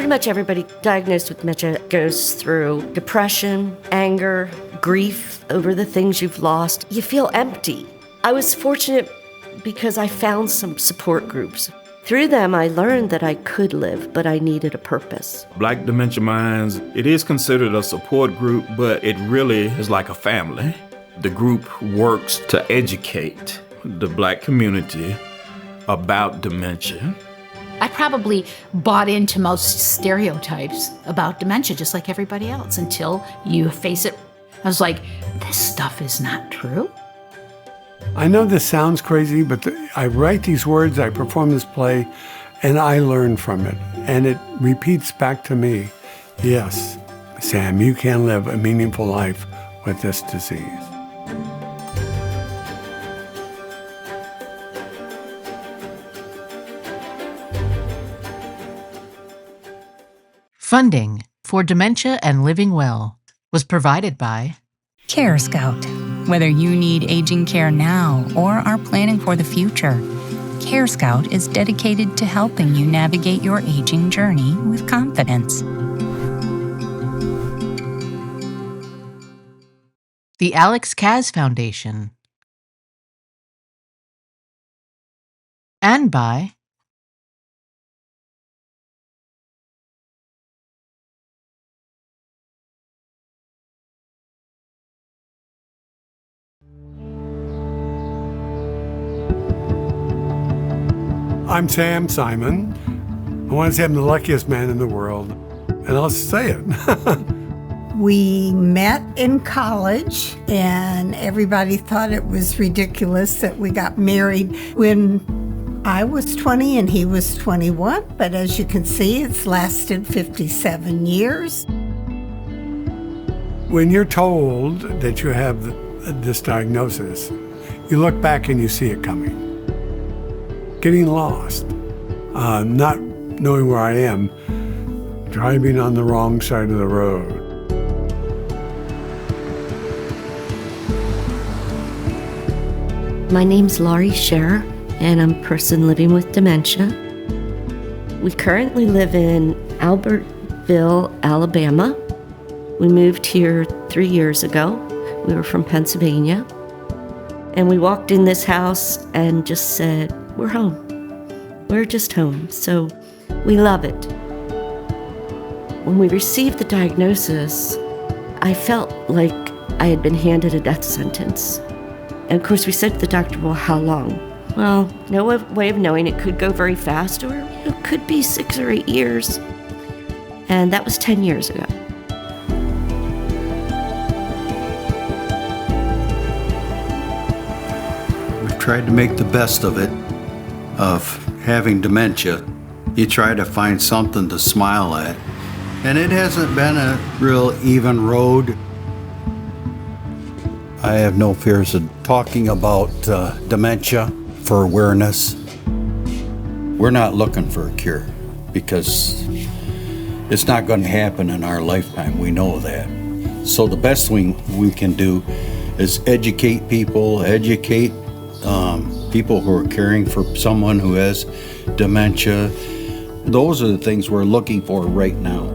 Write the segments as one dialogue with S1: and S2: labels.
S1: Pretty much everybody diagnosed with dementia goes through depression, anger, grief over the things you've lost. You feel empty. I was fortunate because I found some support groups. Through them, I learned that I could live, but I needed a purpose.
S2: Black Dementia Minds, it is considered a support group, but it really is like a family. The group works to educate the Black community about dementia.
S3: I probably bought into most stereotypes about dementia, just like everybody else, until you face it. I was like, this stuff is not true.
S4: I know this sounds crazy, but I write these words, I perform this play, and I learn from it. And it repeats back to me, yes, Sam, you can live a meaningful life with this disease.
S5: Funding for Dementia and Living Well was provided by
S6: Care Scout. Whether you need aging care now or are planning for the future, Care Scout is dedicated to helping you navigate your aging journey with confidence.
S5: the Alex Kaz Foundation, and by
S4: I'm Sam Simon. I want to say I'm the luckiest man in the world, and I'll say it.
S7: We met in college, and everybody thought it was ridiculous that we got married when I was 20 and he was 21. But as you can see, it's lasted 57 years.
S4: When you're told that you have this diagnosis, you look back and you see it coming. Getting lost, not knowing where I am, driving on the wrong side of the road.
S1: My name's Laurie Scherer, and I'm a person living with dementia. We currently live in Albertville, Alabama. We moved here 3 years ago. We were from Pennsylvania. And we walked in this house and just said, we're home. We're just home. So we love it. When we received the diagnosis, I felt like I had been handed a death sentence. And of course, we said to the doctor, well, how long? Well, no way of knowing. It could go very fast, or it could be 6 or 8 years. And that was 10 years ago.
S8: We've tried to make the best of it, of having dementia. You try to find something to smile at. And it hasn't been a real even road. I have no fears of talking about dementia for awareness. We're not looking for a cure because it's not going to happen in our lifetime. We know that. So the best thing we can do is educate people who are caring for someone who has dementia. Those are the things we're looking for right now.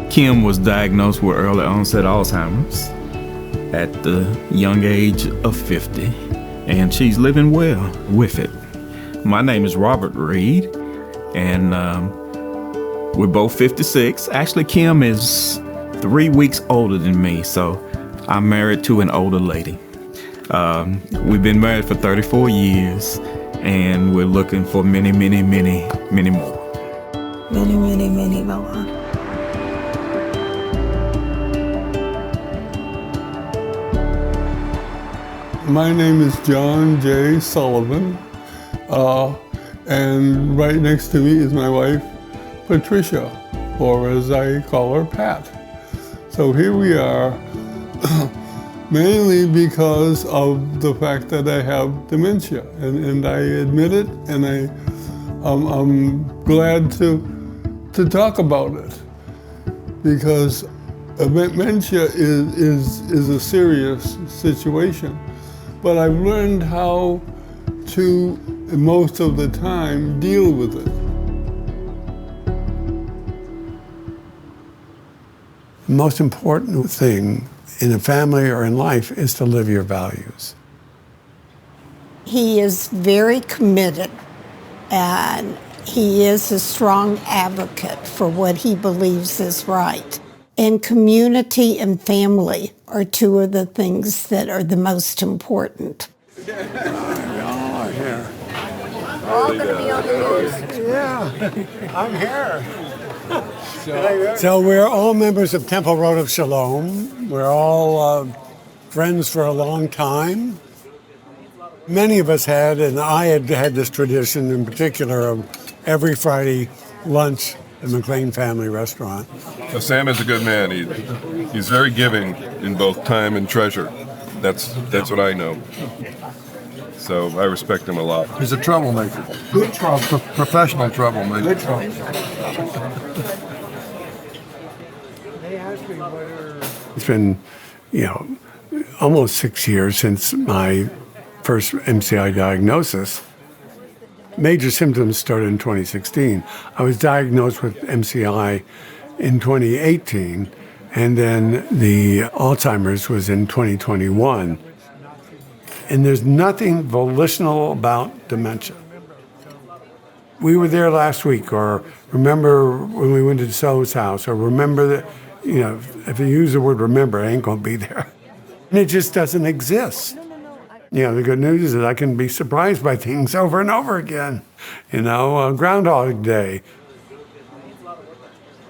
S2: Kim was diagnosed with early onset Alzheimer's at the young age of 50, and she's living well with it. My name is Robert Reed, and we're both 56. Actually, Kim is 3 weeks older than me, so I'm married to an older lady. We've been married for 34 years, and we're looking for many, many, many, many more.
S7: Many, many, many more.
S9: My name is John J. Sullivan, and right next to me is my wife, Patricia, or as I call her, Pat. So here we are, mainly because of the fact that I have dementia, and I admit it, and I'm glad to talk about it, because dementia is a serious situation. But I've learned how to, most of the time, deal with it.
S4: The most important thing in a family or in life is to live your values.
S7: He is very committed, and he is a strong advocate for what he believes is right. And community and family are two of the things that are the most important.
S4: Y'all are here.
S10: We're all going to be on the news.
S4: Yeah, I'm here. So we're all members of Temple Road of Shalom. We're all friends for a long time. Many of us had, and I had this tradition in particular of every Friday lunch at McLean Family Restaurant.
S11: Sam is a good man. He's very giving in both time and treasure. That's what I know. So I respect him a lot.
S12: He's a troublemaker. Good trouble. Professional troublemaker. Good trouble.
S4: It's been, almost 6 years since my first MCI diagnosis. Major symptoms started in 2016. I was diagnosed with MCI in 2018, and then the Alzheimer's was in 2021. And there's nothing volitional about dementia. We were there last week, or remember when we went to So's house, or remember that, if you use the word remember, I ain't gonna be there. And it just doesn't exist. The good news is that I can be surprised by things over and over again. Groundhog Day.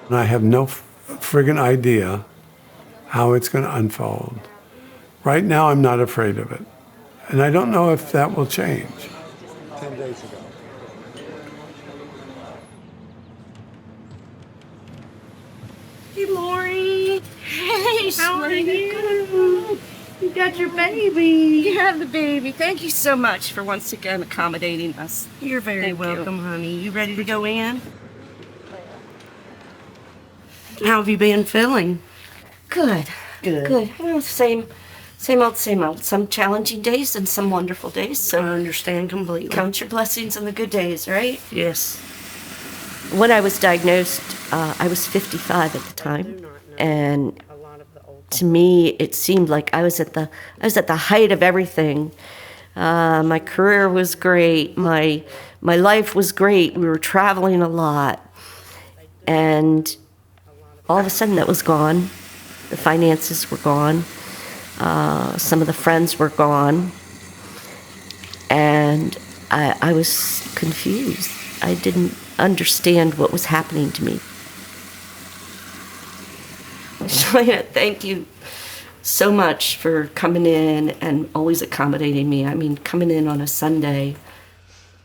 S4: And I have no friggin' idea how it's gonna unfold. Right now, I'm not afraid of it. And I don't know if that will change. 10 days ago.
S1: Hey, Lori. Hey, how are you? You got your baby. You have the baby. Thank you so much for once again accommodating us. You're very welcome, honey. You ready to go in? How have you been feeling? Good. Well, same old, same old. Some challenging days and some wonderful days. So I understand completely. Count your blessings on the good days, right? Yes. When I was diagnosed, I was 55 at the time, and to me, it seemed like I was at the height of everything. My career was great. My life was great. We were traveling a lot, and all of a sudden, that was gone. The finances were gone. Some of the friends were gone, and I was confused. I didn't understand what was happening to me. Joanna, thank you so much for coming in and always accommodating me. I mean, coming in on a Sunday.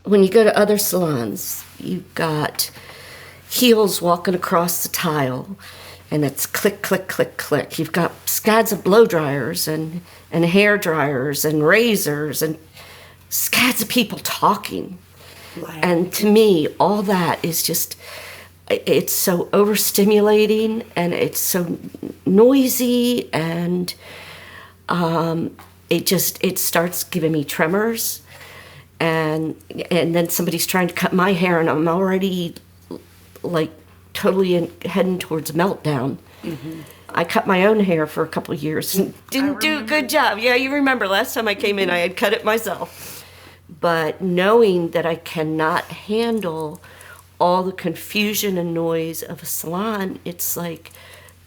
S1: When you go to other salons, you've got heels walking across the tile, and it's click, click, click, click. You've got scads of blow dryers and hair dryers and razors and scads of people talking. And to me, all that is just, it's so overstimulating and it's so noisy, and it starts giving me tremors, and then somebody's trying to cut my hair and I'm already like totally heading towards a meltdown. Mm-hmm. I cut my own hair for a couple of years and didn't do a good job. Yeah, you remember last time I came in, I had cut it myself. But knowing that I cannot handle all the confusion and noise of a salon, it's like,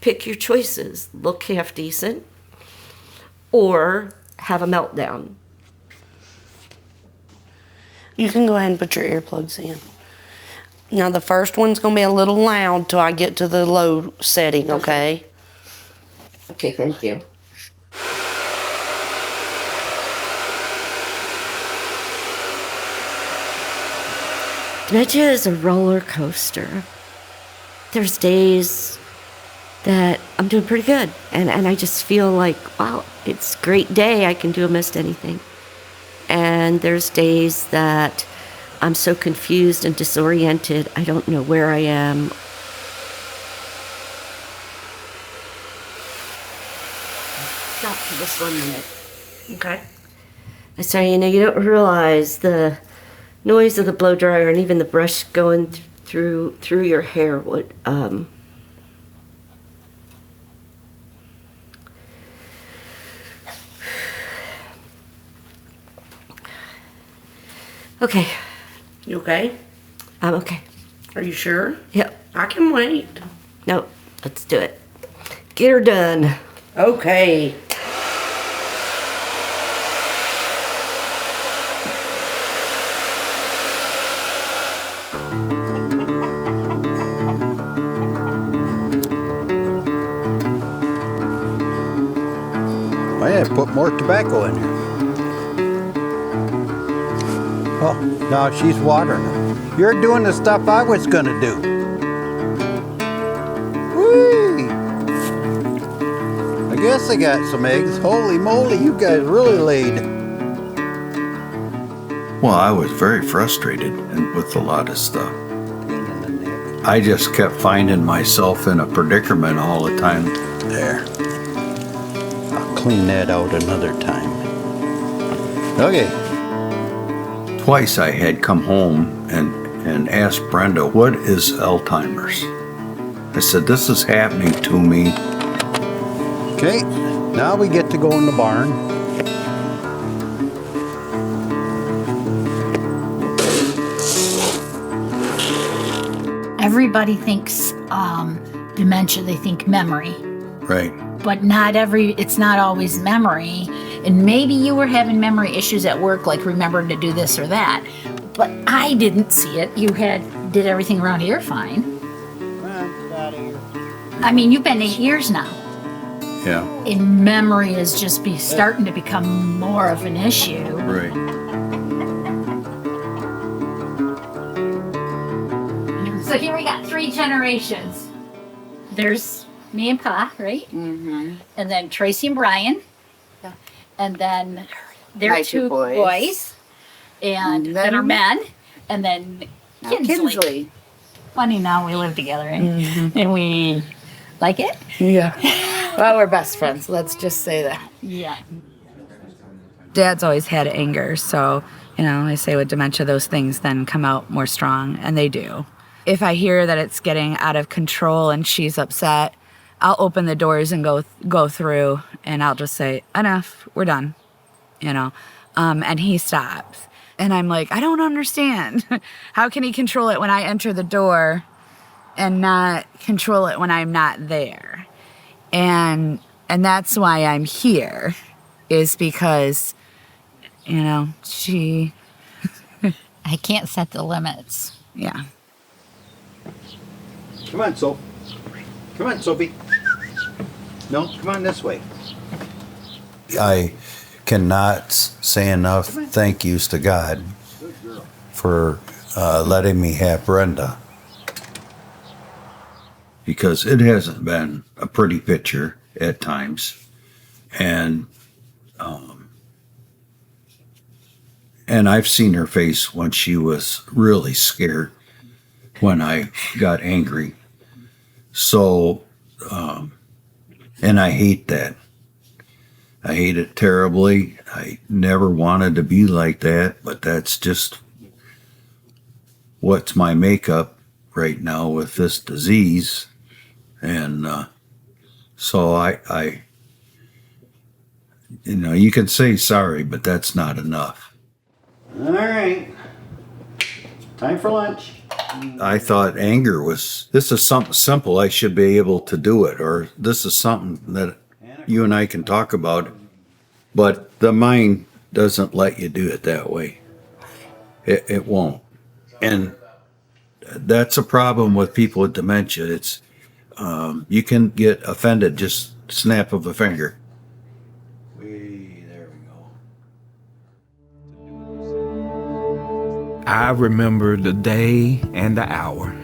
S1: pick your choices. Look half decent or have a meltdown.
S10: You can go ahead and put your earplugs in. Now, the first one's going to be a little loud till I get to the low setting, okay?
S1: Okay, thank you. Dementia is a roller coaster. There's days that I'm doing pretty good, and I just feel like, wow, it's a great day. I can do almost anything. And there's days that I'm so confused and disoriented, I don't know where I am. Stop for just 1 minute. Okay. I said, you don't realize the noise of the blow dryer and even the brush going through your hair would Okay.
S10: You okay?
S1: I'm okay.
S10: Are you sure?
S1: Yep.
S10: I can wait.
S1: No, let's do it. Get her done.
S10: Okay.
S8: I had to put more tobacco in here. Oh, now she's watering it. You're doing the stuff I was gonna do. Whee! I guess I got some eggs. Holy moly, you guys really laid. Well, I was very frustrated with a lot of stuff. I just kept finding myself in a predicament all the time. There. I'll clean that out another time. Okay. Twice I had come home and asked Brenda, what is Alzheimer's? I said, this is happening to me. Okay, now we get to go in the barn.
S3: Everybody thinks dementia, they think memory.
S8: Right.
S3: But it's not always memory. And maybe you were having memory issues at work, like remembering to do this or that. But I didn't see it. You did everything around here fine. I mean, you've been 8 years now.
S8: Yeah.
S3: And memory is just starting to become more of an issue.
S8: Right.
S3: So here we got 3 generations. There's me and Pa, right?
S13: Mm-hmm.
S3: And then Tracy and Brian.
S13: Yeah.
S3: And then their
S13: My
S3: 2
S13: 2
S3: boys. And then our men. And then Kinsley. Funny now we live together, right?
S13: Mm-hmm.
S3: And we like it?
S13: Yeah. Well, we're best friends. Let's just say that.
S3: Yeah.
S13: Dad's always had anger, so, I say with dementia, those things then come out more strong, and they do. If I hear that it's getting out of control and she's upset, I'll open the doors and go through, and I'll just say, enough, we're done, and he stops. And I'm like, I don't understand. How can he control it when I enter the door and not control it when I'm not there? And that's why I'm here, is because, she...
S3: I can't set the limits.
S13: Yeah.
S8: Come on, Sophie. Come on, Sophie. No, come on this way. I cannot say enough thank yous to God for letting me have Brenda. Because it hasn't been a pretty picture at times. And I've seen her face when she was really scared, when I got angry. So, and I hate that. I hate it terribly. I never wanted to be like that, but that's just what's my makeup right now with this disease. And so I you can say sorry, but that's not enough. All right. Time for lunch. I thought anger this is something simple. I should be able to do it, or this is something that you and I can talk about. But the mind doesn't let you do it that way. It won't. And that's a problem with people with dementia. It's you can get offended just snap of a finger. There we go.
S2: I remember the day and the hour.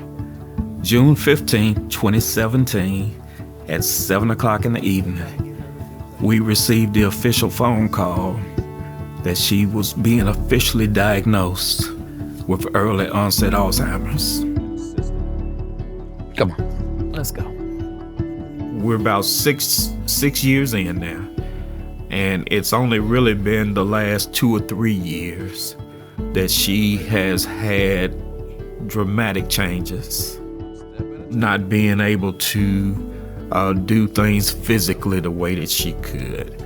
S2: June 15, 2017, at 7 o'clock in the evening, we received the official phone call that she was being officially diagnosed with early onset Alzheimer's.
S5: Come on, let's go.
S2: We're about six years in now, And it's only really been the last 2 or 3 years that she has had dramatic changes. Not being able to do things physically the way that she could,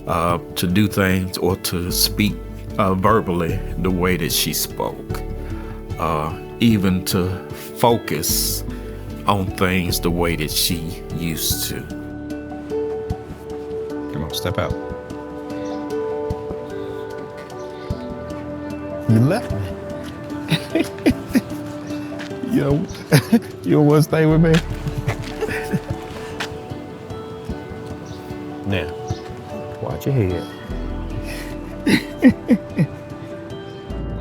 S2: to do things or to speak verbally the way that she spoke, even to focus on things the way that she used to.
S14: Come on, step out. You left me. You don't want to stay with me? Now, watch your head.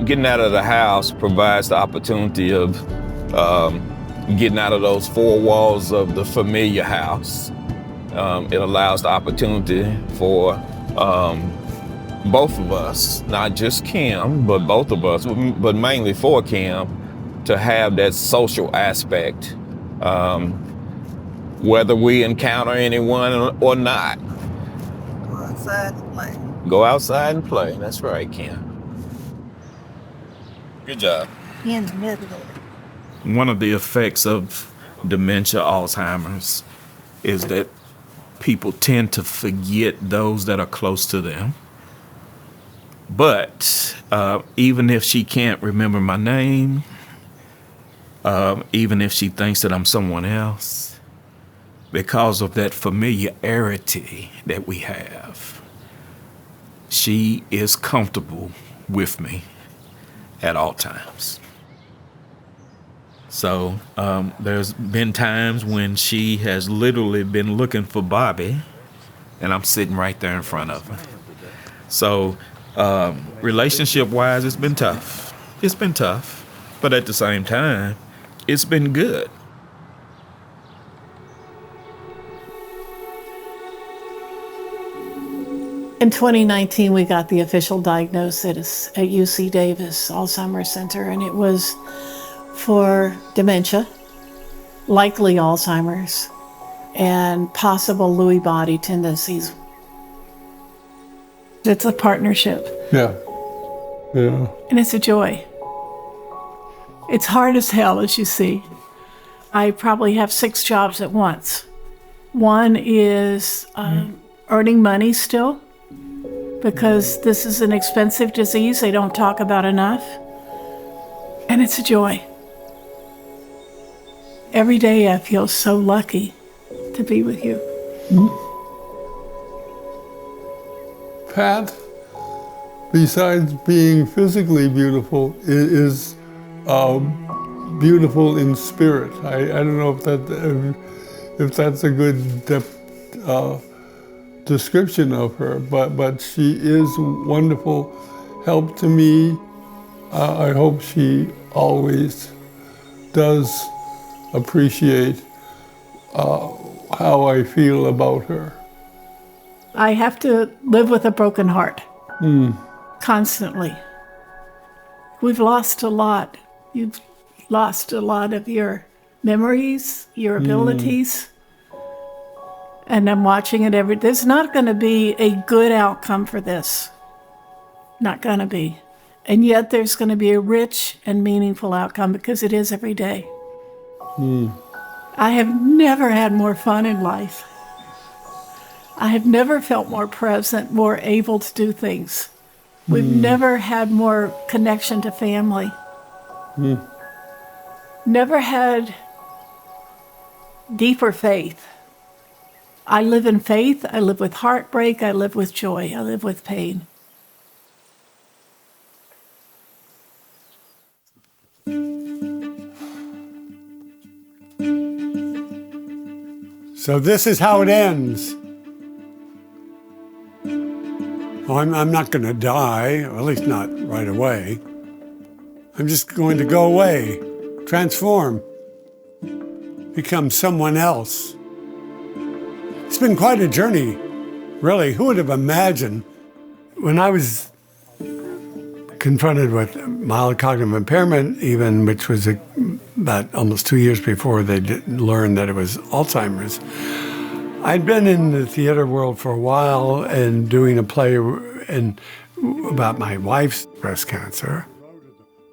S2: Getting out of the house provides the opportunity of getting out of those 4 walls of the familiar house. It allows the opportunity for both of us, not just Kim, but both of us, but mainly for Kim, to have that social aspect, whether we encounter anyone or not.
S7: Go outside and play.
S2: Go outside and play. That's right, Kim. Good job.
S7: In the middle.
S2: One of the effects of dementia, Alzheimer's, is that people tend to forget those that are close to them. But even if she can't remember my name, even if she thinks that I'm someone else, because of that familiarity that we have, she is comfortable with me at all times. So there's been times when she has literally been looking for Bobby, and I'm sitting right there in front of her. So relationship-wise, it's been tough. It's been tough, but at the same time, it's been good.
S15: In 2019, we got the official diagnosis at UC Davis Alzheimer's Center, and it was for dementia, likely Alzheimer's, and possible Lewy body tendencies. It's a partnership.
S9: Yeah. Yeah.
S15: And it's a joy. It's hard as hell, as you see. I probably have 6 jobs at once. One is earning money still, because this is an expensive disease they don't talk about enough. And it's a joy. Every day I feel so lucky to be with you.
S9: Pat, besides being physically beautiful, is beautiful in spirit. I don't know if that's a good description of her, but she is wonderful help to me. I hope she always does appreciate how I feel about her.
S15: I have to live with a broken heart constantly. We've lost a lot. You've lost a lot of your memories, your abilities. And I'm watching it there's not going to be a good outcome for this. Not going to be. And yet there's going to be a rich and meaningful outcome because it is every day. I have never had more fun in life. I have never felt more present, more able to do things. We've never had more connection to family. Never had deeper faith. I live in faith, I live with heartbreak, I live with joy, I live with pain.
S4: So this is how it ends. Oh, I'm not going to die, or at least not right away. I'm just going to go away, transform, become someone else. It's been quite a journey, really. Who would have imagined? When I was confronted with mild cognitive impairment, even, which was about almost 2 years before they learned that it was Alzheimer's, I'd been in the theater world for a while and doing a play about my wife's breast cancer.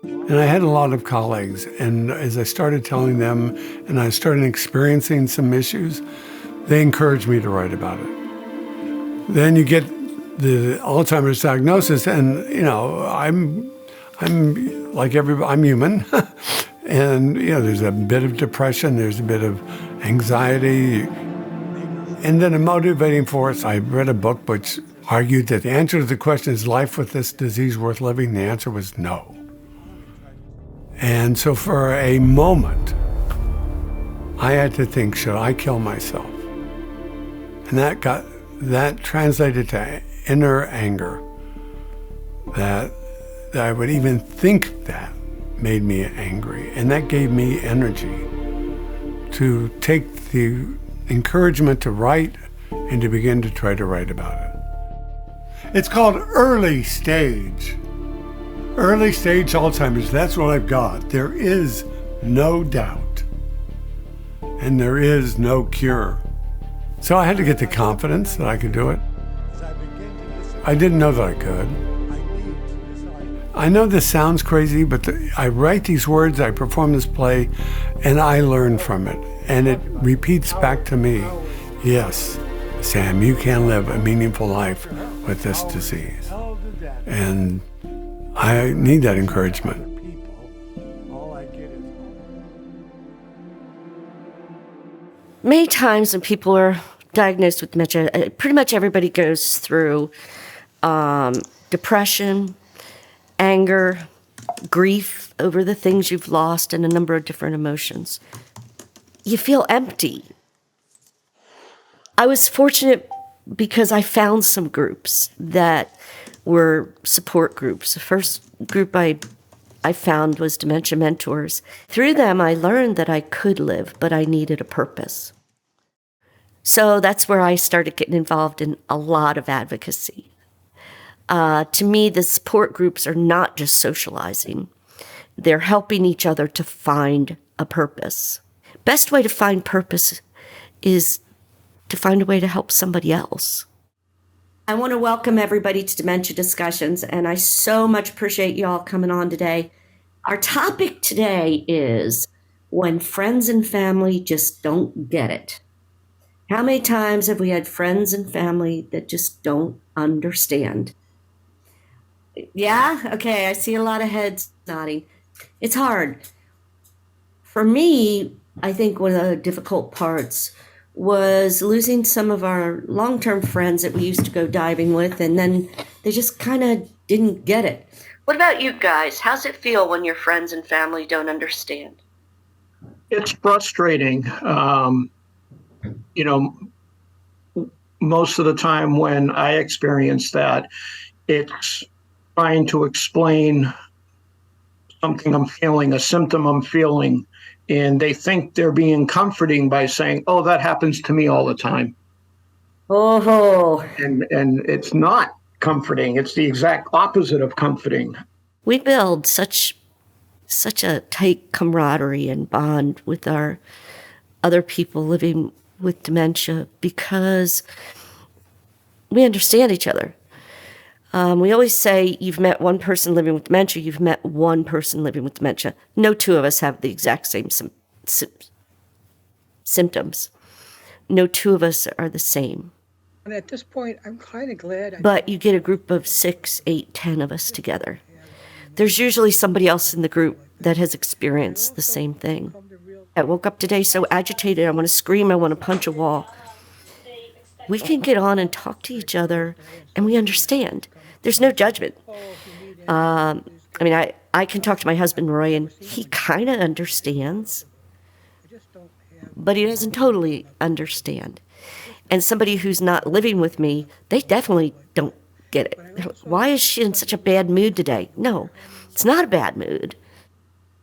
S4: And I had a lot of colleagues, and as I started telling them and I started experiencing some issues, they encouraged me to write about it. Then you get the Alzheimer's diagnosis, and I'm like everybody, I'm human. And there's a bit of depression, there's a bit of anxiety. And then a motivating force, I read a book which argued that the answer to the question, is life with this disease worth living? The answer was no. And so for a moment, I had to think, should I kill myself? And that translated to inner anger, that I would even think that made me angry. And that gave me energy to take the encouragement to write and to begin to try to write about it. It's called early stage. Early stage Alzheimer's, that's what I've got. There is no doubt. And there is no cure. So I had to get the confidence that I could do it. I didn't know that I could. I know this sounds crazy, but I write these words, I perform this play, and I learn from it. And it repeats back to me, yes, Sam, you can live a meaningful life with this disease. And I need that encouragement.
S1: Many times when people are diagnosed with dementia, pretty much everybody goes through depression, anger, grief over the things you've lost, and a number of different emotions. You feel empty. I was fortunate because I found some groups that were support groups. The first group I found was Dementia Mentors. Through them, I learned that I could live, but I needed a purpose. So that's where I started getting involved in a lot of advocacy. To me, the support groups are not just socializing. They're helping each other to find a purpose. Best way to find purpose is to find a way to help somebody else. I want to welcome everybody to Dementia Discussions, and I so much appreciate you all coming on today. Our topic today is when friends and family just don't get it. How many times have we had friends and family that just don't understand? Yeah? Okay, I see a lot of heads nodding. It's hard. For me, I think one of the difficult parts was losing some of our long-term friends that we used to go diving with, and then they just kind of didn't get it. What about you guys? How's it feel when your friends and family don't understand?
S16: It's frustrating. Most of the time when I experience that, it's trying to explain something I'm feeling, a symptom I'm feeling, and they think they're being comforting by saying, oh, that happens to me all the time.
S1: Oh.
S16: And it's not comforting. It's the exact opposite of comforting.
S1: We build such a tight camaraderie and bond with our other people living with dementia because we understand each other. We always say you've met one person living with dementia, you've met one person living with dementia. No two of us have the exact same symptoms. No two of us are the same.
S17: And at this point, I'm kind of glad.
S1: But you get a group of 6, 8, 10 of us together. There's usually somebody else in the group that has experienced the same thing. I woke up today so agitated, I want to scream, I want to punch a wall. We can get on and talk to each other, and we understand. There's no judgment. I can talk to my husband, Roy, and he kind of understands, but he doesn't totally understand. And somebody who's not living with me, they definitely don't get it. Why is she in such a bad mood today? No, it's not a bad mood.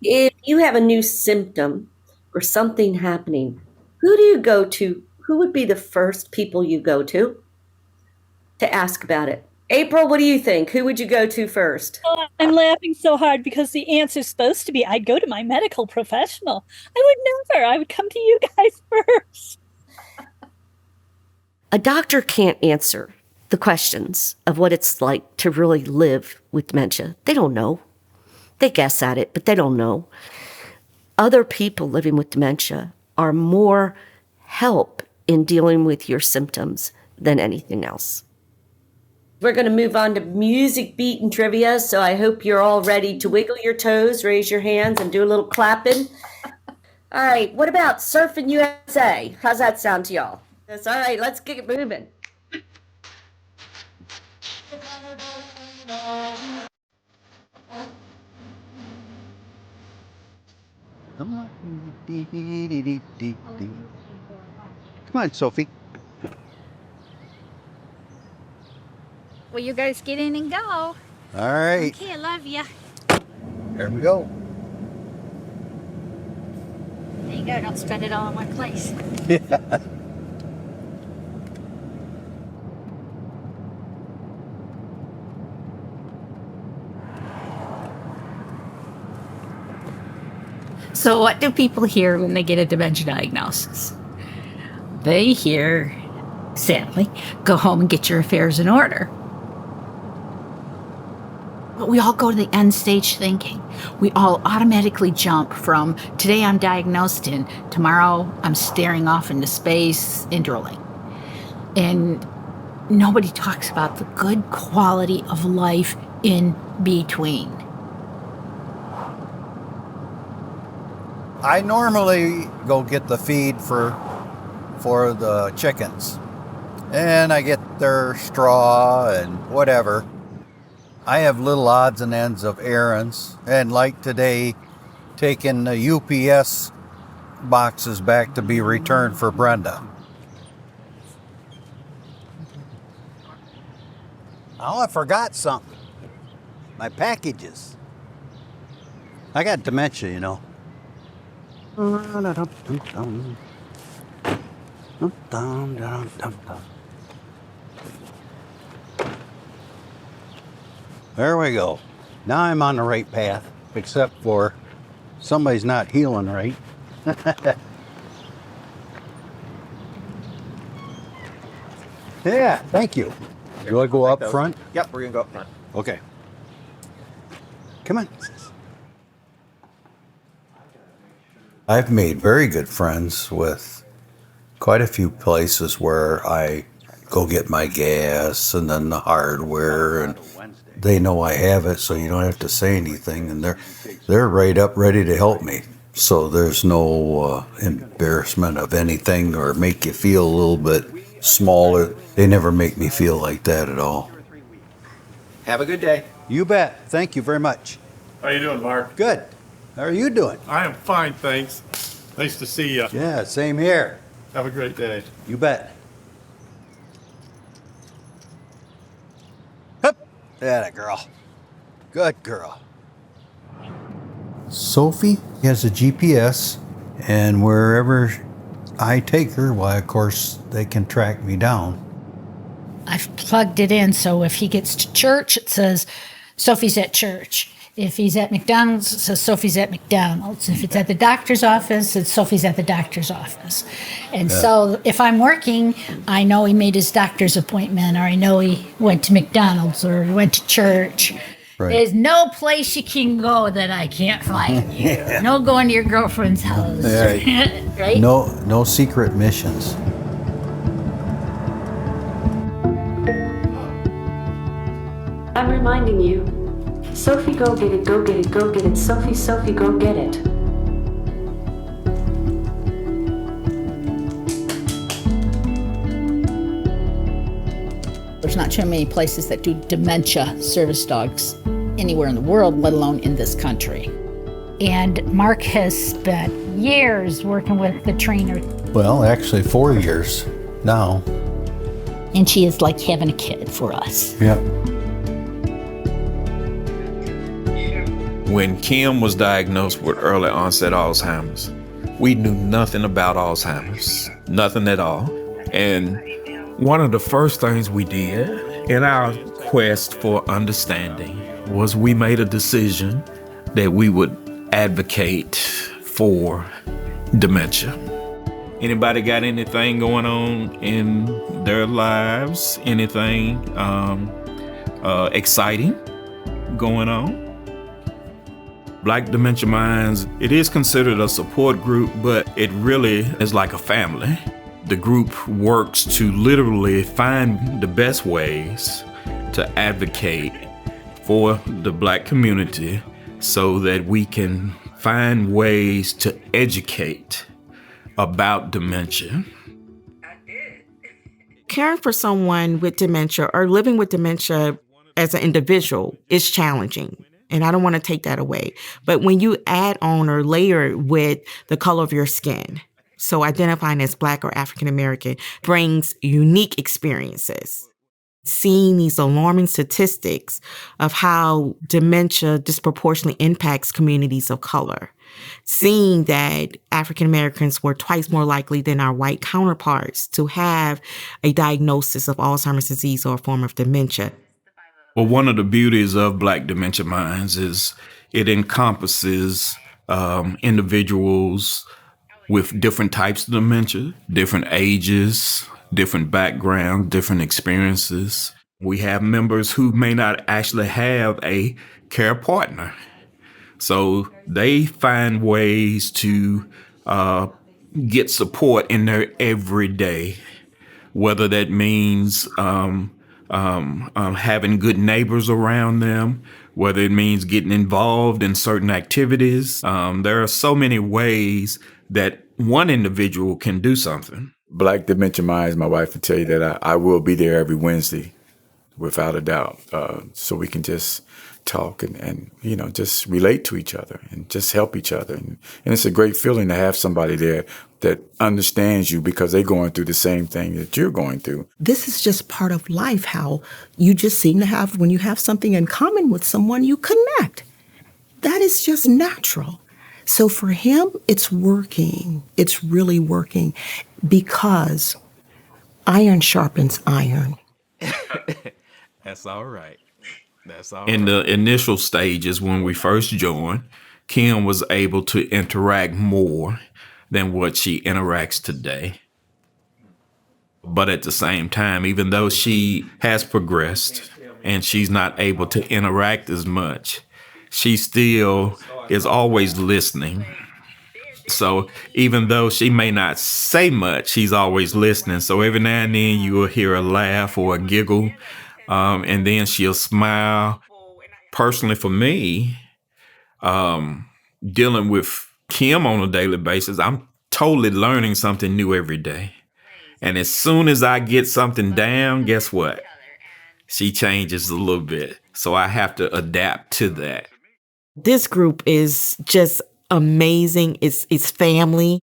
S1: If you have a new symptom or something happening, who do you go to? Who would be the first people you go to ask about it? April, what do you think? Who would you go to first?
S18: Oh, I'm laughing so hard because the answer's supposed to be I'd go to my medical professional. I would never. I would come to you guys first.
S1: A doctor can't answer the questions of what it's like to really live with dementia. They don't know. They guess at it, but they don't know. Other people living with dementia are more help in dealing with your symptoms than anything else. We're going to move on to music, beat, and trivia, so I hope you're all ready to wiggle your toes, raise your hands, and do a little clapping. All right, what about Surfing USA? How's that sound to y'all? That's all right, let's get it moving.
S8: Come on, Sophie.
S3: Well, you guys get in and go.
S8: All right.
S3: Okay, I love you.
S8: There we go.
S3: There you go. Don't spend it all in one place.
S8: Yeah.
S3: So what do people hear when they get a dementia diagnosis? They hear, sadly, go home and get your affairs in order. But we all go to the end stage thinking. We all automatically jump from today I'm diagnosed and tomorrow I'm staring off into space and drooling. And nobody talks about the good quality of life in between.
S8: I normally go get the feed for the chickens, and I get their straw and whatever. I have little odds and ends of errands, and like today, taking the UPS boxes back to be returned for Brenda. Oh, I forgot something. My packages. I got dementia, you know. There we go. Now I'm on the right path, except for somebody's not healing right. Yeah, thank you. Do I go up front?
S14: Yep, we're gonna go up front.
S8: Okay. Come on. I've made very good friends with quite a few places where I go get my gas and then the hardware, and they know I have it, so you don't have to say anything, and they're right up ready to help me. So there's no embarrassment of anything or make you feel a little bit smaller. They never make me feel like that at all.
S14: Have a good day.
S8: You bet. Thank you very much.
S19: How you doing, Mark?
S8: Good. How are you doing?
S19: I am fine, thanks. Nice to see you.
S8: Yeah, same here.
S19: Have a great day.
S8: You bet. Hup. That a girl. Good girl. Sophie has a GPS, and wherever I take her, why, of course, they can track me down.
S3: I've plugged it in, so if he gets to church, it says Sophie's at church. If he's at McDonald's, it says Sophie's at McDonald's. If it's at the doctor's office, it's Sophie's at the doctor's office. And so if I'm working, I know he made his doctor's appointment, or I know he went to McDonald's, or he went to church.
S8: Right.
S3: There's no place you can go that I can't find you.
S8: Yeah.
S3: No going to your girlfriend's house.
S8: Right.
S3: Right?
S8: No secret missions.
S20: I'm reminding you. Sophie, go get it, go get it, go get it. Sophie, Sophie, go get it.
S3: There's not too many places that do dementia service dogs anywhere in the world, let alone in this country. And Mark has spent years working with the trainer.
S8: Well, actually 4 years now.
S3: And she is like having a kid for us.
S8: Yep.
S2: When Kim was diagnosed with early onset Alzheimer's, we knew nothing about Alzheimer's, nothing at all. And one of the first things we did in our quest for understanding was we made a decision that we would advocate for dementia. Anybody got anything going on in their lives? Anything exciting going on? Black Dementia Minds, it is considered a support group, but it really is like a family. The group works to literally find the best ways to advocate for the Black community so that we can find ways to educate about dementia.
S21: Caring for someone with dementia or living with dementia as an individual is challenging. And I don't want to take that away. But when you add on or layer it with the color of your skin, so identifying as Black or African American brings unique experiences. Seeing these alarming statistics of how dementia disproportionately impacts communities of color. Seeing that African Americans were twice more likely than our white counterparts to have a diagnosis of Alzheimer's disease or a form of dementia.
S2: Well, one of the beauties of Black Dementia Minds is it encompasses individuals with different types of dementia, different ages, different backgrounds, different experiences. We have members who may not actually have a care partner. So they find ways to get support in their everyday, whether that means having good neighbors around them, whether it means getting involved in certain activities. There are so many ways that one individual can do something.
S22: Black Dementia Minds, my wife will tell you that I will be there every Wednesday, without a doubt, so we can just talk and just relate to each other and just help each other. And it's a great feeling to have somebody there that understands you because they're going through the same thing that you're going through.
S23: This is just part of life, how you just seem to have, when you have something in common with someone, you connect. That is just natural. So for him, it's working. It's really working because iron sharpens iron.
S2: That's all right. In the initial stages when we first joined, Kim was able to interact more than what she interacts today. But at the same time, even though she has progressed and she's not able to interact as much, she still is always listening. So even though she may not say much, she's always listening. So every now and then you will hear a laugh or a giggle. And then she'll smile. Personally, for me, dealing with Kim on a daily basis, I'm totally learning something new every day. And as soon as I get something down, guess what? She changes a little bit. So I have to adapt to that.
S21: This group is just amazing. It's family.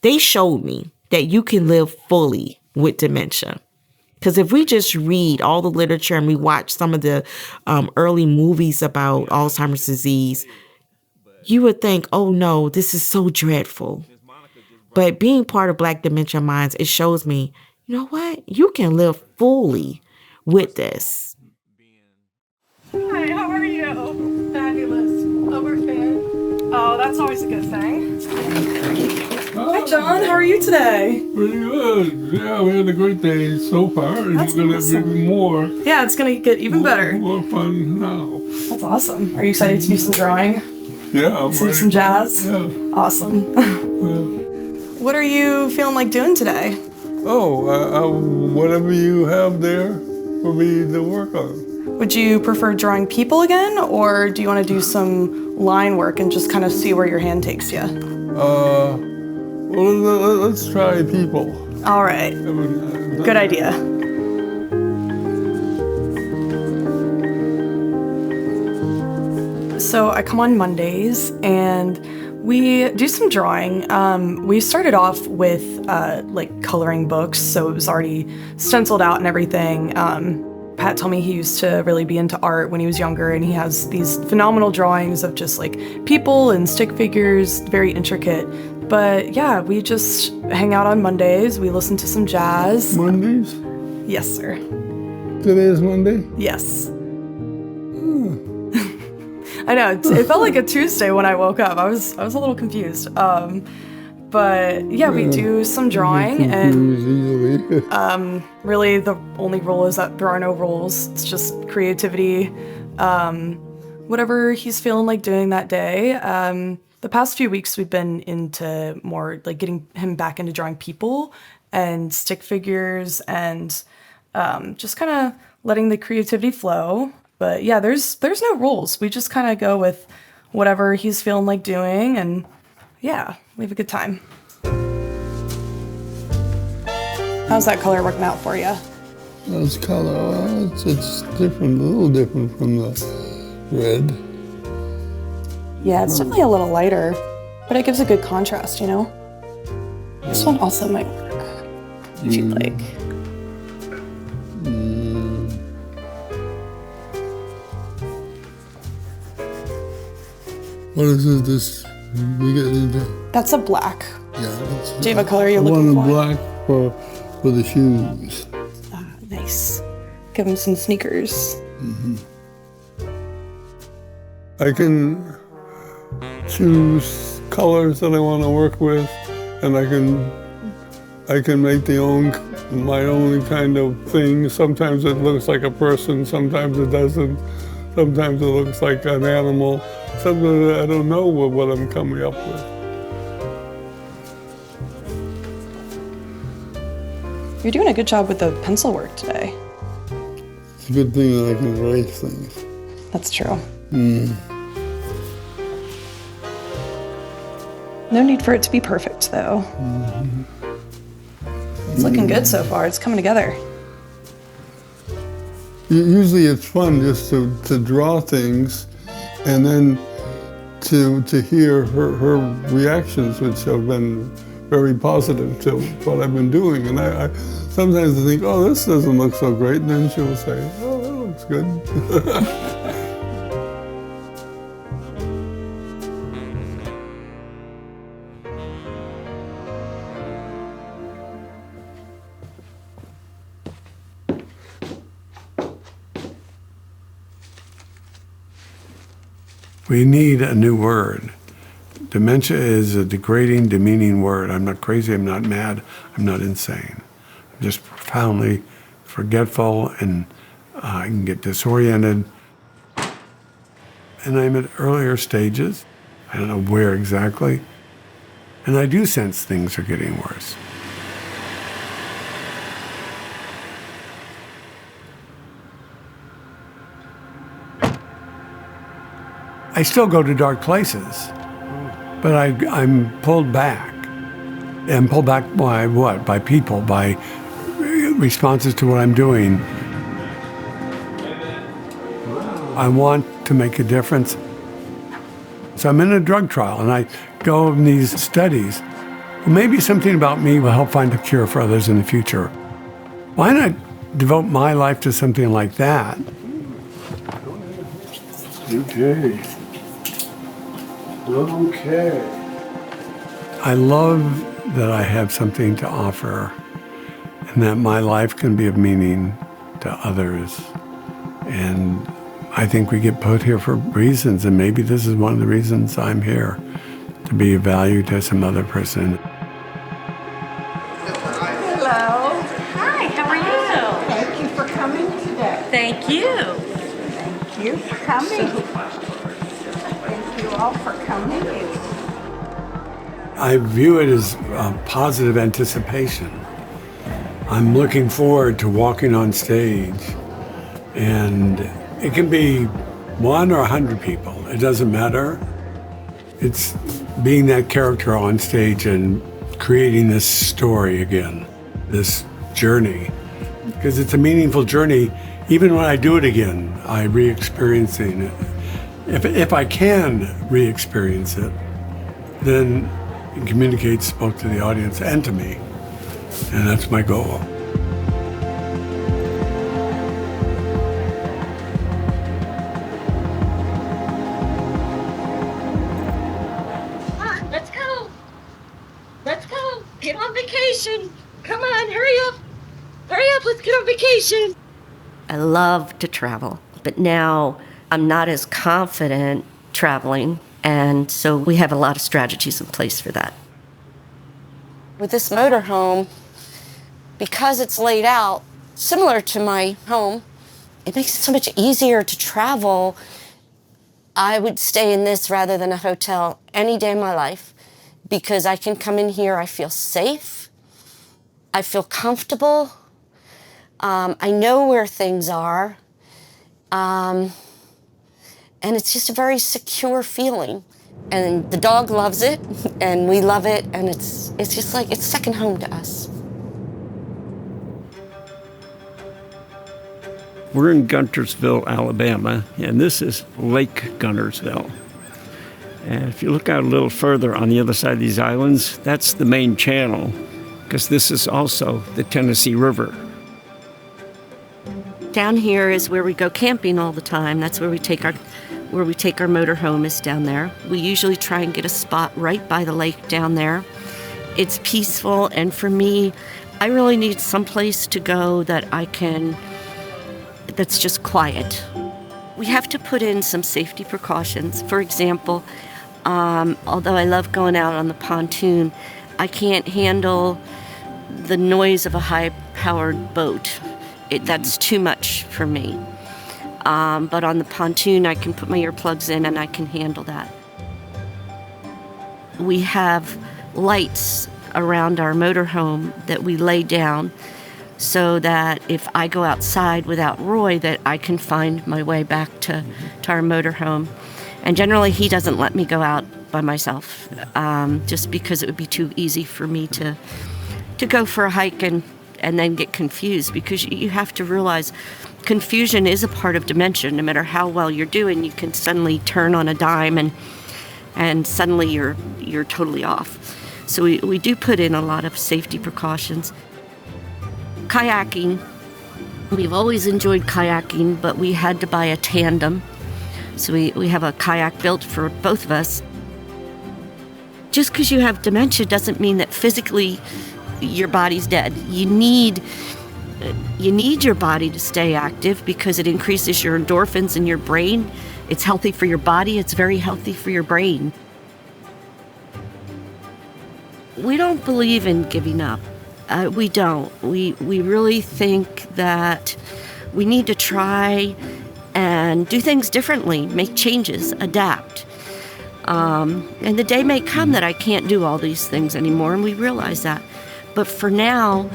S21: They showed me that you can live fully with dementia. Because if we just read all the literature and we watch some of the early movies about Alzheimer's disease, you would think, oh no, this is so dreadful. But being part of Black Dementia Minds, it shows me, you know what? You can live fully with this.
S24: Hi, how are you? Fabulous. Overfed. Oh, that's always a good thing. Hi, John. How are you today?
S9: Pretty good. Yeah, we had a great day so far, and
S24: That's
S9: we're going to
S24: awesome.
S9: have more.
S24: Yeah, it's going to get even better.
S9: More fun now.
S24: That's awesome. Are you excited to do some drawing?
S9: Yeah, I'm
S24: Do
S9: ready.
S24: some jazz?
S9: Yeah.
S24: Awesome. What are you feeling like doing today?
S9: Oh, whatever you have there for me to work on.
S24: Would you prefer drawing people again, or do you want to do some line work and just kind of see where your hand takes you?
S9: Well, let's try people.
S24: All right. Good idea. So I come on Mondays and we do some drawing. We started off with like coloring books, so it was already stenciled out and everything. Pat told me he used to really be into art when he was younger, and he has these phenomenal drawings of just like people and stick figures, very intricate. But yeah, we just hang out on Mondays. We listen to some jazz.
S9: Mondays?
S24: Yes, sir.
S9: Today is Monday?
S24: Yes. I know, it felt like a Tuesday when I woke up. I was a little confused. But But yeah, we do some drawing, and really the only rule is that there are no rules. It's just creativity, whatever he's feeling like doing that day. The past few weeks we've been into more like getting him back into drawing people and stick figures and just kind of letting the creativity flow. But yeah, there's no rules. We just kind of go with whatever he's feeling like doing, and yeah, we have a good time. How's that color working out for you?
S9: This color, well, it's different, a little different from the red.
S24: Yeah, it's definitely a little lighter, but it gives a good contrast, you know? This one also might work, if you'd like.
S9: What is this we get into?
S24: That's a black.
S9: Yeah.
S24: Do you have a color you're looking for?
S9: I want a black for the shoes.
S24: Nice. Give him some sneakers.
S9: I can choose colors that I want to work with, and I can make my own kind of thing. Sometimes it looks like a person, sometimes it doesn't. Sometimes it looks like an animal. Sometimes I don't know what I'm coming up with.
S24: You're doing a good job with the pencil work today.
S9: It's a good thing that I can erase things.
S24: That's true. No need for it to be perfect, though. It's looking good so far. It's coming together.
S9: Usually it's fun just to draw things and then to hear her reactions, which have been very positive to what I've been doing. And I sometimes I think, oh, this doesn't look so great. And then she'll say, oh, that looks good.
S4: We need a new word. Dementia is a degrading, demeaning word. I'm not crazy, I'm not mad, I'm not insane. I'm just profoundly forgetful, and I can get disoriented. And I'm at earlier stages. I don't know where exactly. And I do sense things are getting worse. I still go to dark places, but I'm pulled back. And pulled back by what? By people, by responses to what I'm doing. I want to make a difference. So I'm in a drug trial, and I go in these studies. Well, maybe something about me will help find a cure for others in the future. Why not devote my life to something like that? Okay. I love that I have something to offer and that my life can be of meaning to others. And I think we get put here for reasons, and maybe this is one of the reasons I'm here, to be of value to some other person.
S6: Hello. Hi, how are you?
S7: Thank you for coming today.
S6: Thank you.
S7: Thank you for coming. Thank you all for coming.
S4: I view it as a positive anticipation. I'm looking forward to walking on stage, and it can be 1 or 100 people. It doesn't matter. It's being that character on stage and creating this story again, this journey. Because it's a meaningful journey. Even when I do it again, I'm re-experiencing it. If I can re-experience it, then it communicates both to the audience and to me. And that's my goal.
S6: Let's go. Let's go. Get on vacation. Come on, hurry up. Hurry up, let's get on vacation.
S1: I love to travel, but now I'm not as confident traveling, and so we have a lot of strategies in place for that.
S10: with this motorhome, because it's laid out similar to my home, it makes it so much easier to travel. I would stay in this rather than a hotel any day of my life because I can come in here, I feel safe, I feel comfortable, I know where things are, and it's just a very secure feeling. And the dog loves it, and we love it, and it's just like, it's second home to us.
S16: We're in Guntersville, Alabama, and this is Lake Guntersville. And if you look out a little further on the other side of these islands, that's the main channel, because this is also the Tennessee River.
S1: Down here is where we go camping all the time. That's where we take our motorhome is down there. We usually try and get a spot right by the lake down there. It's peaceful, and for me, I really need some place to go that's just quiet. We have to put in some safety precautions. For example, although I love going out on the pontoon, I can't handle the noise of a high-powered boat. That's too much for me. But on the pontoon, I can put my earplugs in and I can handle that. We have lights around our motorhome that we lay down so that if I go outside without Roy, that I can find my way back to our motorhome. And generally, he doesn't let me go out by myself, just because it would be too easy for me to go for a hike and then get confused, because you have to realize confusion is a part of dementia. No matter how well you're doing, you can suddenly turn on a dime and suddenly you're totally off. So we do put in a lot of safety precautions. Kayaking, we've always enjoyed kayaking, but we had to buy a tandem. So we have a kayak built for both of us. Just because you have dementia doesn't mean that physically your body's dead. You need your body to stay active because it increases your endorphins in your brain. It's healthy for your body. It's very healthy for your brain. We don't believe in giving up. We don't. We really think that we need to try and do things differently, make changes, adapt. And the day may come that I can't do all these things anymore, and we realize that. But for now,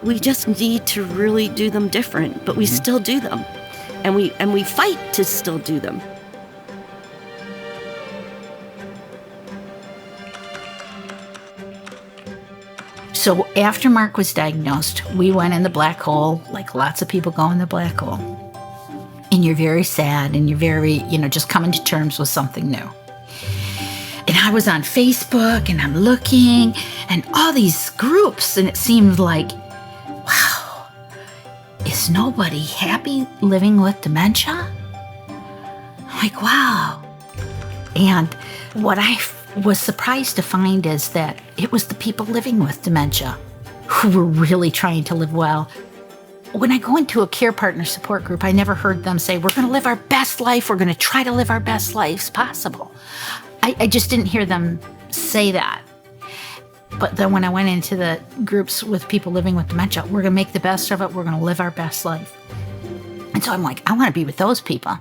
S1: we just need to really do them different, but we still do them. And we fight to still do them.
S3: So after Mark was diagnosed, we went in the black hole, like lots of people go in the black hole. And you're very sad, and you're very, just coming to terms with something new. And I was on Facebook, and I'm looking, and all these groups, and it seemed like, wow, is nobody happy living with dementia? Like, wow. And what I was surprised to find is that it was the people living with dementia who were really trying to live well. When I go into a care partner support group, I never heard them say, we're going to live our best life. We're going to try to live our best lives possible. I just didn't hear them say that. But then when I went into the groups with people living with dementia, we're going to make the best of it. We're going to live our best life. And so I'm like, I want to be with those people.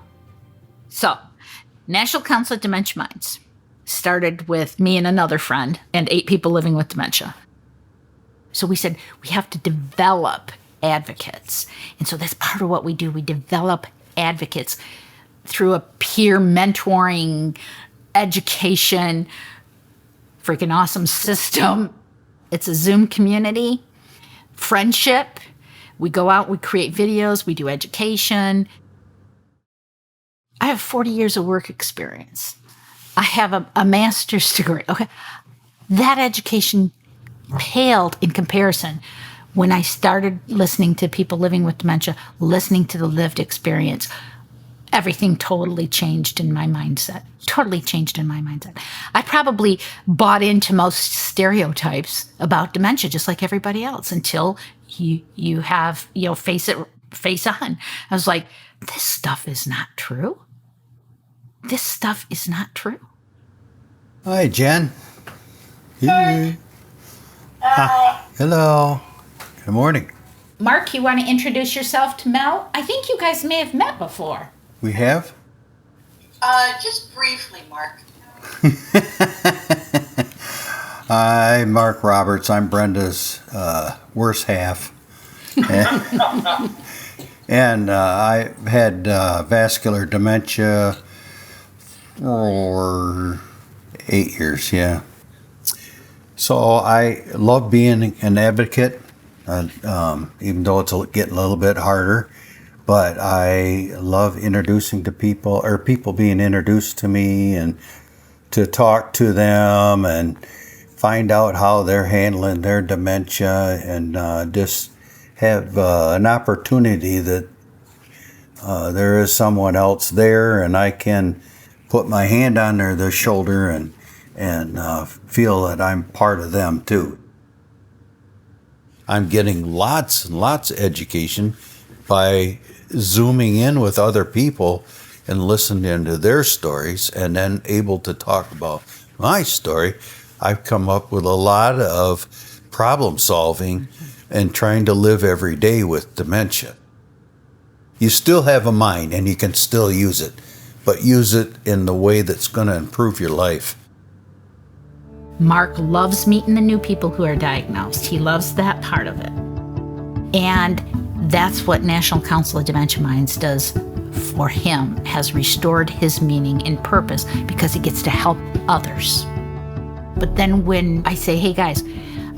S3: So National Council of Dementia Minds started with me and another friend and 8 people living with dementia. So we said, we have to develop advocates. And so that's part of what we do. We develop advocates through a peer mentoring, education, freaking awesome system. It's a Zoom community, friendship. We go out, we create videos, we do education. I have 40 years of work experience. I have a master's degree. Okay, that education paled in comparison when I started listening to people living with dementia, listening to the lived experience. Everything totally changed in my mindset. I probably bought into most stereotypes about dementia, just like everybody else, until you have, face on. I was like, this stuff is not true. This stuff is not true.
S8: Hi, Jen. Hey. Hello. Good morning.
S3: Mark, you want to introduce yourself to Mel? I think you guys may have met before.
S8: We have?
S5: Just briefly, Mark.
S8: I'm Mark Roberts. I'm Brenda's worse half. And I had vascular dementia for 8 years, yeah. So I love being an advocate, even though it's getting a little bit harder. But I love introducing to people, or people being introduced to me, and to talk to them and find out how they're handling their dementia, and just have an opportunity that there is someone else there, and I can put my hand on their shoulder and feel that I'm part of them too. I'm getting lots and lots of education by zooming in with other people and listening to their stories, and then able to talk about my story. I've come up with a lot of problem solving and trying to live every day with dementia. You still have a mind and you can still use it, but use it in the way that's going to improve your life.
S3: Mark loves meeting the new people who are diagnosed. He loves that part of it. And that's what National Council of Dementia Minds does for him, has restored his meaning and purpose, because he gets to help others. But then when I say, hey guys,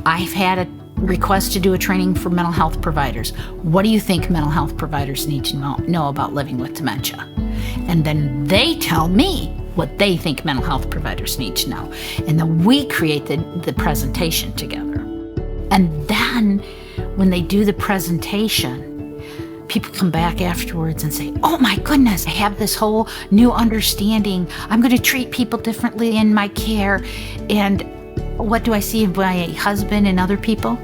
S3: I've had a request to do a training for mental health providers. What do you think mental health providers need to know about living with dementia? And then they tell me what they think mental health providers need to know. And then we create the presentation together. And then when they do the presentation, people come back afterwards and say, oh my goodness, I have this whole new understanding. I'm going to treat people differently in my care. And what do I see in my husband and other people?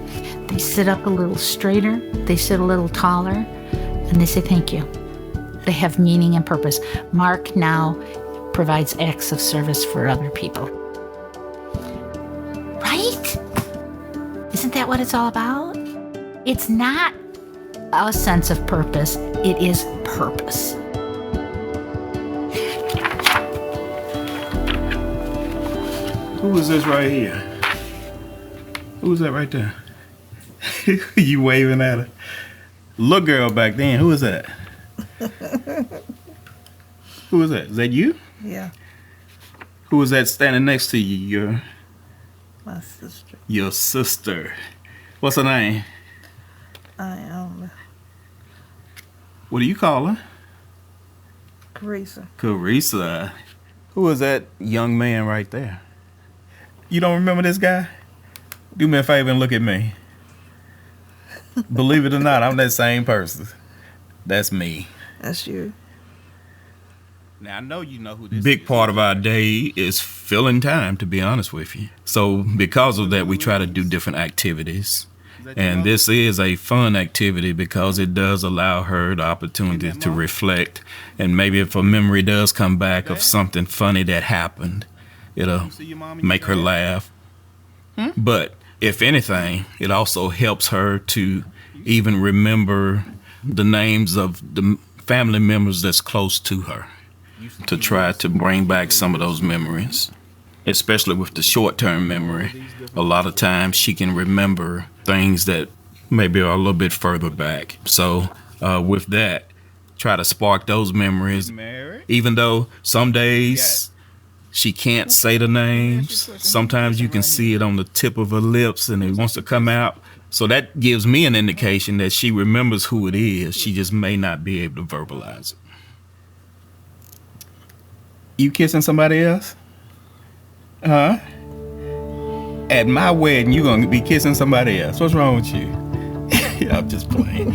S3: They sit up a little straighter, they sit a little taller, and they say thank you. They have meaning and purpose. Mark now provides acts of service for other people. Right? Isn't that what it's all about? It's not a sense of purpose, it is purpose.
S2: Who is this right here? Who's that right there? You waving at her? Little girl back then, who is that? Who is that? Is that you?
S23: Yeah,
S2: Who is that standing next to you?
S23: my sister.
S2: Your sister. What's her name?
S23: I am
S2: What do you call her?
S23: Carissa.
S2: Carissa. Who is that young man right there? You don't remember this guy? Do me a favor and look at me. Believe it or not, I'm that same person. That's me.
S23: That's you.
S2: Now, I know you know who this big part of our day is filling time, to be honest with you. So because of that, we try to do different activities. And this is a fun activity because it does allow her the opportunity to reflect. And maybe if a memory does come back of something funny that happened, it'll make her laugh. But if anything, it also helps her to even remember the names of the family members that's close to her, to try to bring back some of those memories, especially with the short-term memory. A lot of times she can remember things that maybe are a little bit further back. So with that, try to spark those memories. Even though some days she can't say the names, sometimes you can see it on the tip of her lips and it wants to come out. So that gives me an indication that she remembers who it is. She just may not be able to verbalize it. You kissing somebody else? Huh? At my wedding, you gonna be kissing somebody else. What's wrong with you? I'm just playing.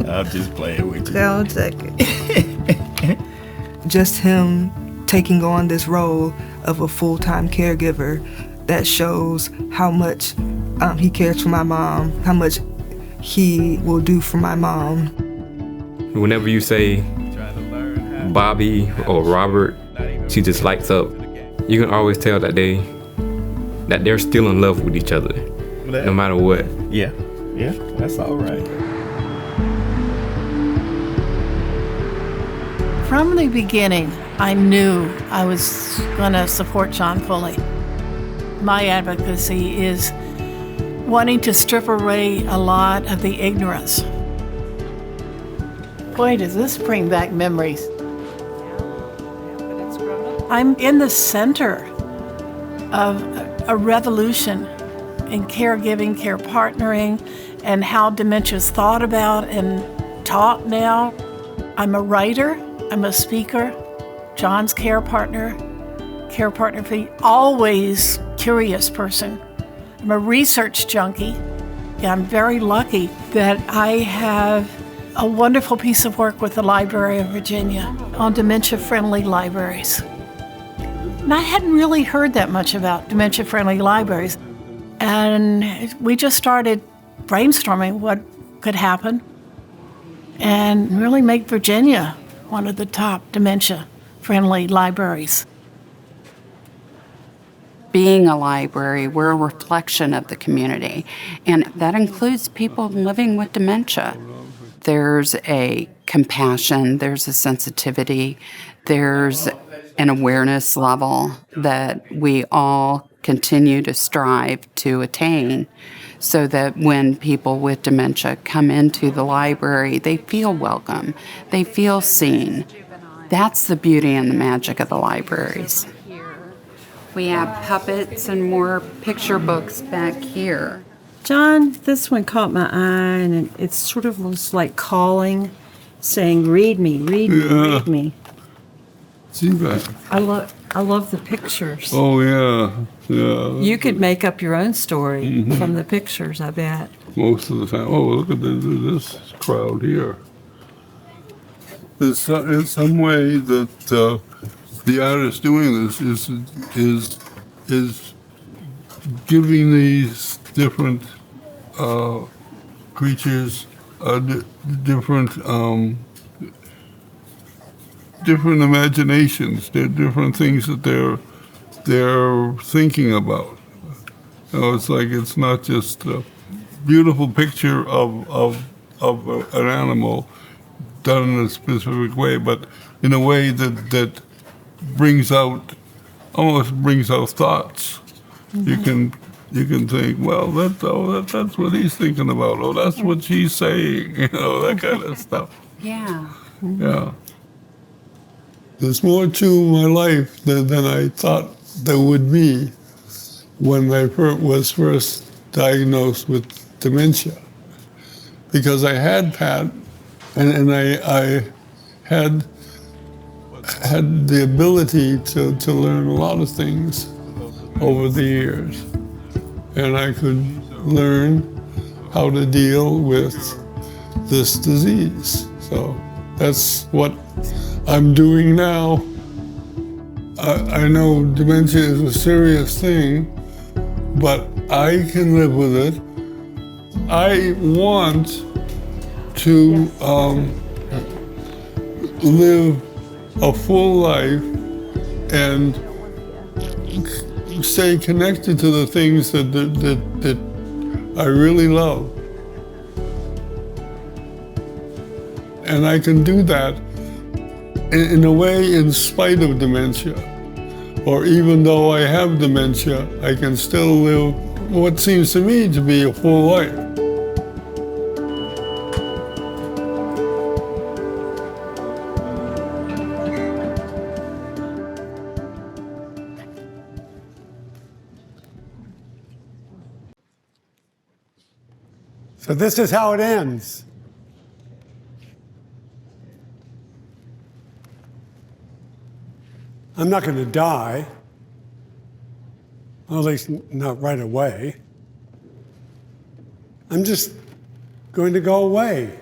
S2: I'm just playing with you.
S23: I'll take it. Just him taking on this role of a full-time caregiver, that shows how much he cares for my mom, how much he will do for my mom.
S11: Whenever you say Bobby or Robert, she just lights up. You can always tell that that they're still in love with each other, no matter what.
S2: Yeah, that's all right.
S12: From the beginning, I knew I was going to support John fully. My advocacy is wanting to strip away a lot of the ignorance. Boy, does this bring back memories. I'm in the center of a revolution in caregiving, care partnering, and how dementia is thought about and taught now. I'm a writer, I'm a speaker, John's care partner for me, always curious person. I'm a research junkie. I'm very lucky that I have a wonderful piece of work with the Library of Virginia on dementia-friendly libraries. And I hadn't really heard that much about dementia-friendly libraries. And we just started brainstorming what could happen and really make Virginia one of the top dementia-friendly libraries.
S13: Being a library, we're a reflection of the community, and that includes people living with dementia. There's a compassion, there's a sensitivity, there's an awareness level that we all continue to strive to attain so that when people with dementia come into the library, they feel welcome, they feel seen. That's the beauty and the magic of the libraries. We have puppets and more picture books back here.
S15: John, this one caught my eye, and it sort of looks like calling, saying, read me, read me, read me.
S9: See that?
S15: I love the pictures.
S9: Oh, yeah.
S15: You could make up your own story from the pictures, I bet.
S9: Most of the time. Oh, look at this crowd here. In some way that the artist doing this is giving these different creatures different imaginations. They're different things that they're thinking about. You know, it's not just a beautiful picture of an animal done in a specific way, but in a way that almost brings out thoughts.
S15: Mm-hmm.
S9: You can think, well, that's what he's thinking about. Oh, that's what she's saying. You know, that kind of stuff.
S13: Yeah.
S9: Yeah. There's more to my life than I thought there would be when I was first diagnosed with dementia. Because I had Pat, and I had the ability to learn a lot of things over the years. And I could learn how to deal with this disease. So that's what I'm doing now. I know dementia is a serious thing, but I can live with it. I want to live a full life and stay connected to the things that I really love. And I can do that in a way in spite of dementia. Or even though I have dementia, I can still live what seems to me to be a full life.
S4: So this is how it ends. I'm not going to die, well, at least not right away. I'm just going to go away,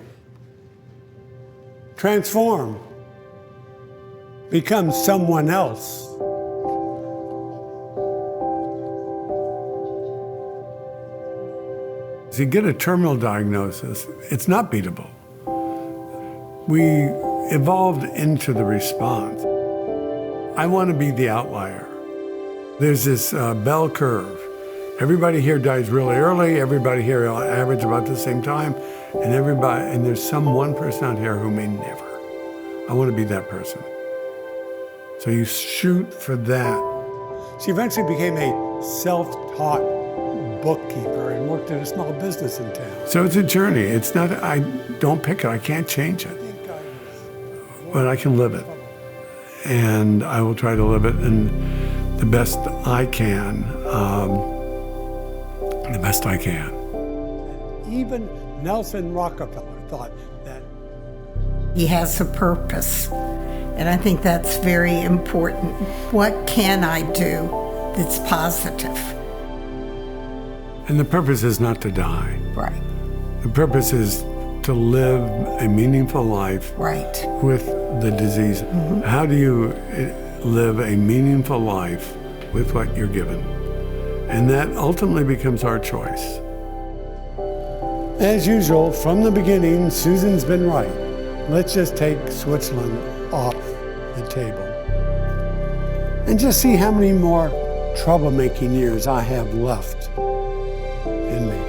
S4: transform, become someone else. If you get a terminal diagnosis, it's not beatable. We evolved into the response. I want to be the outlier. There's this bell curve. Everybody here dies really early. Everybody here average about the same time. And there's some one person out here who may never. I want to be that person. So you shoot for that. She eventually became a self-taught bookkeeper and worked at a small business in town. So it's a journey. It's not, I don't pick it. I can't change it. But I can live it. And I will try to live it in the best I can. The best I can. Even Nelson Rockefeller thought that
S7: he has a purpose, and I think that's very important. What can I do that's positive?
S4: And the purpose is not to die.
S7: Right.
S4: The purpose is to live a meaningful life
S7: right.
S4: with the disease. Mm-hmm. How do you live a meaningful life with what you're given? And that ultimately becomes our choice. As usual, from the beginning, Susan's been right. Let's just take Switzerland off the table. And just see how many more troublemaking years I have left in me.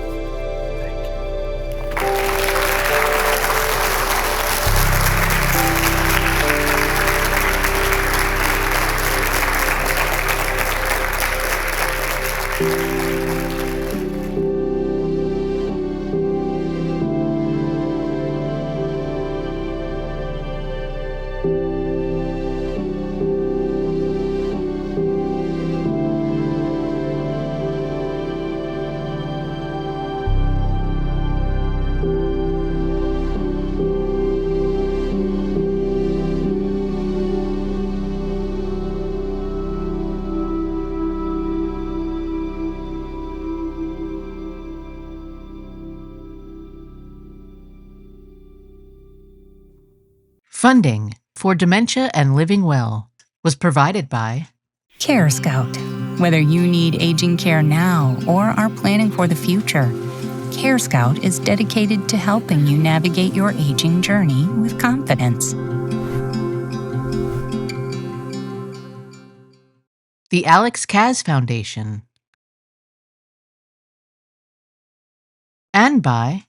S14: Funding for Dementia and Living Well was provided by
S17: Care Scout. Whether you need aging care now or are planning for the future, Care Scout is dedicated to helping you navigate your aging journey with confidence.
S14: the Alex Kaz Foundation, and by